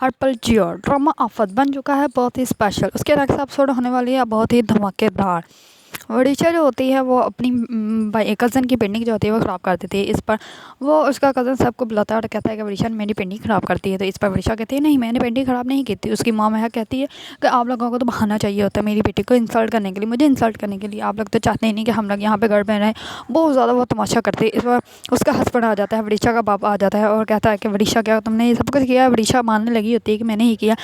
हर पल जियो ड्रामा आफत बन चुका है बहुत ही स्पेशल। उसके नेक्स्ट एपिसोड होने वाली है बहुत ही धमाकेदार। वड़ीचा जो होती है वो अपनी भाई कज़न की पेंटिंग जो होती है वो ख़राब कर देती है। इस पर वो उसका कज़न सबको बुलाता है और कहता है कि वड़ीचा मेरी पेंटिंग ख़राब करती है। तो इस पर वड़ीचा कहती है नहीं मैंने पेंटिंग ख़राब नहीं की थी। उसकी माँ महक कहती है कि आप लोगों को तो बहाना चाहिए होता है मेरी बेटी को इंसल्ट करने के लिए, मुझे इंसल्ट करने के लिए। आप लोग तो चाहते ही नहीं कि हम लोग यहाँ पे घर में रहें। बहुत ज़्यादा वो तमाशा करते हैं। इस पर उसका हस्बैंड आ जाता है, वड़ीचा का बाप आ जाता है और कहता है कि वड़ीचा क्या तुमने ये सब कुछ किया है। वड़ीचा मानने लगी होती है कि मैंने ही किया।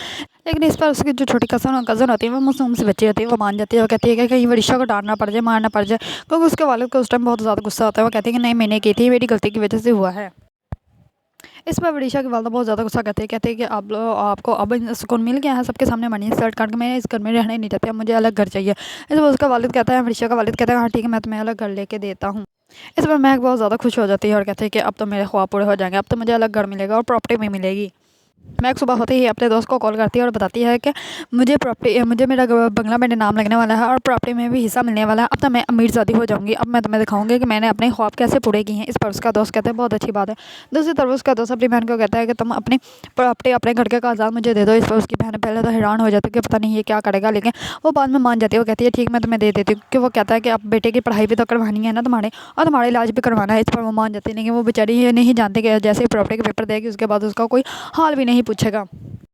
लेकिन इस पर उसकी जो छोटी कज़न होती है वो मासूम सी बच्ची होती है, वो मान जाती है। वो कहती है कि कहीं वड़ीचा को डांटना पड़ जाए, मारना पड़ जाए, क्योंकि उसके वालिद को उस टाइम बहुत ज़्यादा गुस्सा होता है। वो कहती है कि नहीं मैंने की थी, मेरी गलती की वजह से हुआ है। इस पर वड़ीचा की वालदा बहुत ज़्यादा गुस्सा करते हैं, कहते हैं कि आप लोग आपको अब सुकून मिल गया है, सबके सामने मनी इंसल्ट करके मैं इस घर में रहने नहीं चाहती, अब मुझे अलग घर चाहिए। इस पर उसका वालिद कहता है, वड़ीचा का वालिद कहता है हाँ ठीक है मैं तुम्हें अलग घर लेके देता हूँ। इस पर महक बहुत ज़्यादा खुश हो जाती है और कहते हैं कि अब तो मेरे ख्वाब पूरे हो जाएंगे, अब तो मुझे अलग घर मिलेगा और प्रॉपर्टी भी मिलेगी। महक सुबह होते ही अपने दोस्त को कॉल करती है और बताती है कि मुझे मेरा बंगला मेरे नाम लगने वाला है और प्रॉपर्टी में भी हिस्सा मिलने वाला है। अब तो मैं अमीरजादी हो जाऊंगी, अब मैं तुम्हें दिखाऊंगी कि मैंने अपने ख्वाब कैसे पूरे किए हैं। इस पर उसका दोस्त कहता है बहुत अच्छी बात है। दूसरी तरफ उसका दोस्त अपनी बहन को कहता है कि तुम अपनी प्रॉपर्टी अपने घर के कागजात मुझे दे दो। इस पर उसकी बहन पहले तो हैरान हो जाती है कि पता नहीं ये क्या करेगा, लेकिन वो बाद में मान जाती है। वो कहती है ठीक मैं तुम्हें दे देती हूँ, क्योंकि वो कहता है कि अब बेटे की पढ़ाई भी तो करवानी है ना तुम्हारे, और तुम्हारा इलाज भी करवाना है। इस पर वो मान जाती है, लेकिन वो बेचारी ये नहीं जानती कि जैसे ही प्रॉपर्टी के पेपर देगी उसके बाद उसका कोई हाल भी नहीं पूछेगा।